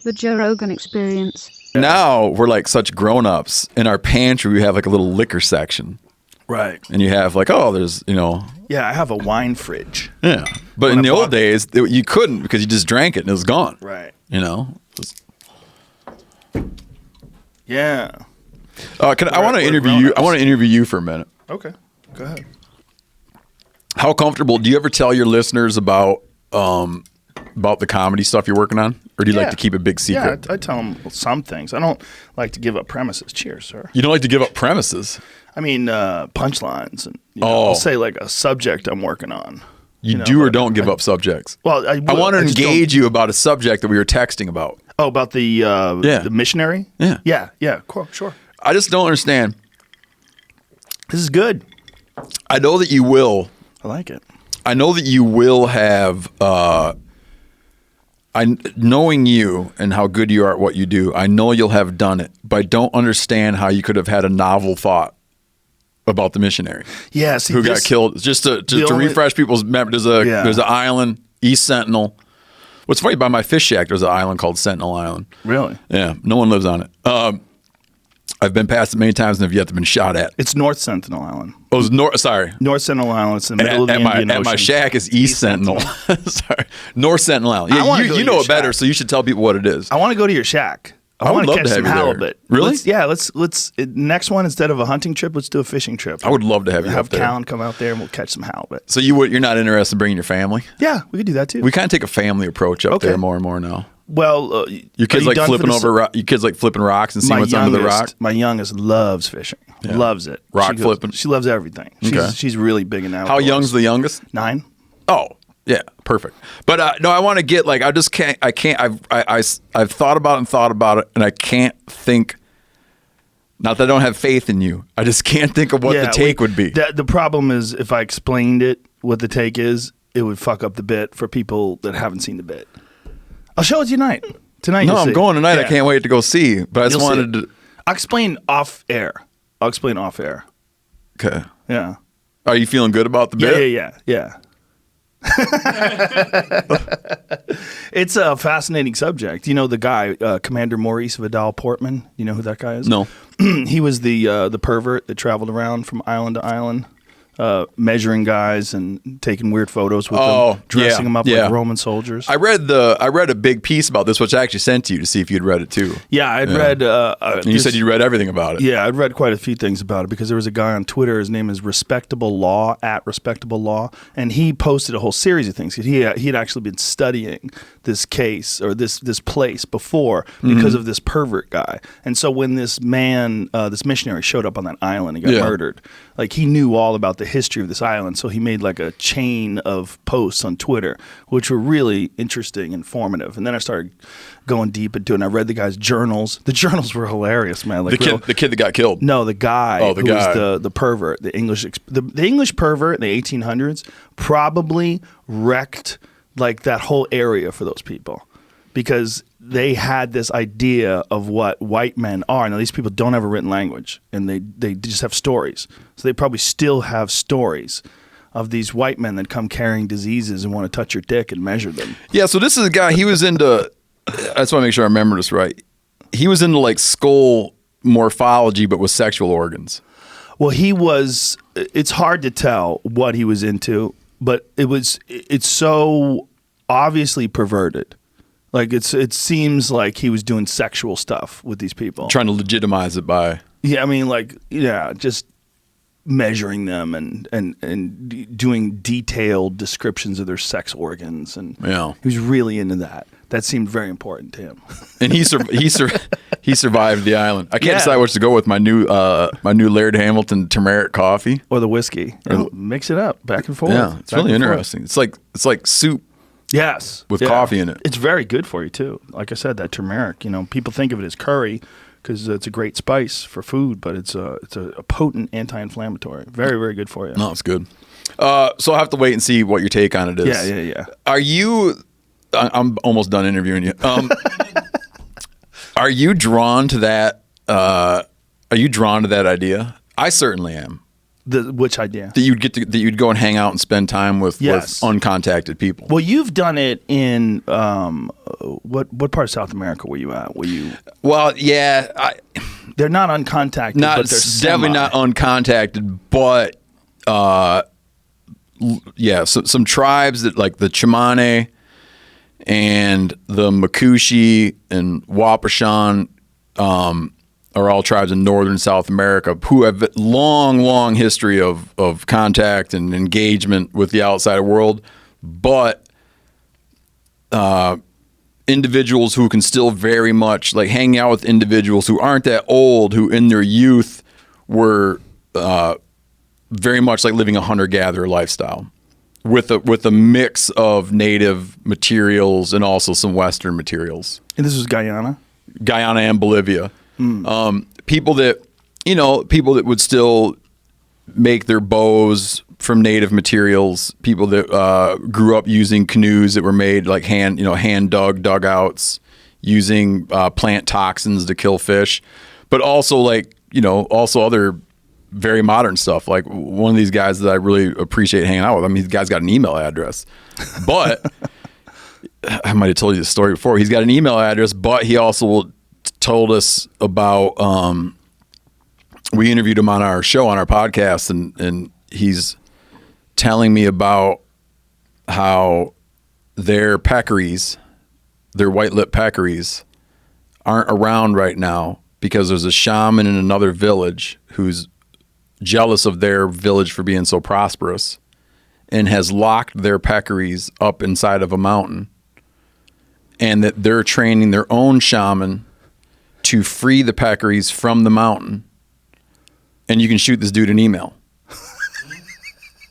The Joe Rogan Experience. Now we're like such grown-ups. In our pantry, we have like a little liquor section. Right. And you have like, oh, there's, Yeah, I have a wine fridge. Yeah. But in the old days, you couldn't because you just drank it and it was gone. Right. Yeah. I want to interview you. I want to interview you for a minute. Okay. Go ahead. How comfortable, do you ever tell your listeners about the comedy stuff you're working on? Or do you like to keep a big secret? Yeah, I tell them some things. I don't like to give up premises. Cheers, sir. You don't like to give up premises? I mean, punchlines. And I'll say like a subject I'm working on. You do or don't give up subjects? Well, I want to engage you about a subject that we were texting about. Oh, about the missionary? Yeah. Yeah, cool, sure. I just don't understand. This is good. I know that you will. I like it. I know that you will have, knowing you and how good you are at what you do, I know you'll have done it, but I don't understand how you could have had a novel thought about the missionary. Yeah, see, who got killed. Just to refresh people's memory, there's an island, East Sentinel. What's funny, by my fish shack, there's an island called Sentinel Island. Really? Yeah, no one lives on it. I've been past it many times and have yet to been shot at. It's North Sentinel Island. Oh, it's North Sentinel Island. It's in the middle of the Indian Ocean. My shack is East Sentinel. Sorry, North Sentinel Island. Yeah, you know it better, so you should tell people what it is. I want to go to your shack. I want would to love catch to have some you halibut. there. Really? Let's next one, instead of a hunting trip, let's do a fishing trip. I would love to have you up there. Have Callan come out there and we'll catch some halibut. So you're not interested in bringing your family? Yeah, we could do that too. We kind of take a family approach up there more and more now. Well, your kids like flipping flipping rocks and seeing what's under the rock. My youngest loves fishing. Yeah. Loves it. Flipping. She loves everything. She's really big in that. How young's the youngest? 9. Oh, yeah, perfect. But no, I want to get I just can't. I can't. I've thought about it, and I can't think. Not that I don't have faith in you. I just can't think of what the take would be. The problem is if I explained what the take is, it would fuck up the bit for people that haven't seen the bit. I'll show it to you tonight. No, I'm going tonight. Yeah. I can't wait to go see. But I just wanted to. I'll explain off air. Okay. Yeah. Are you feeling good about the bit? Yeah. It's a fascinating subject. You know the guy, Commander Maurice Vidal Portman? You know who that guy is? No. He was the pervert that traveled around from island to island. Measuring guys and taking weird photos with them, dressing them up like Roman soldiers. I read a big piece about this, which I actually sent to you to see if you'd read it too. Yeah, I'd read. And you said you read everything about it. Yeah, I'd read quite a few things about it because there was a guy on Twitter. His name is Respectable Law @RespectableLaw, and he posted a whole series of things. He had actually been studying this case or this place before because of this pervert guy. And so when this man, this missionary, showed up on that island and got murdered, like he knew all about the history of this island, so he made like a chain of posts on Twitter, which were really interesting, informative. And then I started going deep into it, and I read the guy's journals. The journals were hilarious, man. Like the kid that got killed. No, the guy who was the pervert, the English pervert in the 1800s probably wrecked like that whole area for those people because they had this idea of what white men are. Now, these people don't have a written language, and they just have stories. So they probably still have stories of these white men that come carrying diseases and want to touch your dick and measure them. Yeah, so this is a guy, he was into, I just want to make sure I remember this right. He was into like skull morphology, but with sexual organs. Well, it's hard to tell what he was into, but it's so obviously perverted. Like it seems like he was doing sexual stuff with these people, trying to legitimize it by. Yeah, I mean, just measuring them and doing detailed descriptions of their sex organs, and he was really into that. That seemed very important to him. And he survived the island. I can't decide which to go with, my new Laird Hamilton turmeric coffee or the whiskey. Mix it up back and forth. Yeah, it's really interesting. It's like soup. Yes, with coffee in it. It's very good for you too. Like I said, that turmeric. People think of it as curry because it's a great spice for food, but it's a potent anti-inflammatory. Very, very good for you. No, it's good. So I'll have to wait and see what your take on it is. Yeah. Are you? I'm almost done interviewing you. Are you drawn to that? Are you drawn to that idea? I certainly am. Which idea? That you'd go and hang out and spend time with uncontacted people. Well, you've done it in what part of South America were you at? Well, yeah, they're not uncontacted. But they're definitely not uncontacted. But so some tribes that like the Chamane and the Makushi and Wapashan are all tribes in northern South America who have long history of contact and engagement with the outside world, but individuals who can still very much like hanging out with individuals who aren't that old, who in their youth were very much like living a hunter-gatherer lifestyle with a mix of native materials and also some Western materials. And this was Guyana and Bolivia. People that would still make their bows from native materials. People that grew up using canoes that were made like hand dug dugouts, using plant toxins to kill fish, but also also other very modern stuff. Like one of these guys that I really appreciate hanging out with. I mean, the guy's got an email address, but I might have told you the story before. He's got an email address, but he also told us about we interviewed him on our show, on our podcast, and he's telling me about how their peccaries, their white-lipped peccaries, aren't around right now because there's a shaman in another village who's jealous of their village for being so prosperous and has locked their peccaries up inside of a mountain, and that they're training their own shaman to free the peccaries from the mountain. And you can shoot this dude an email.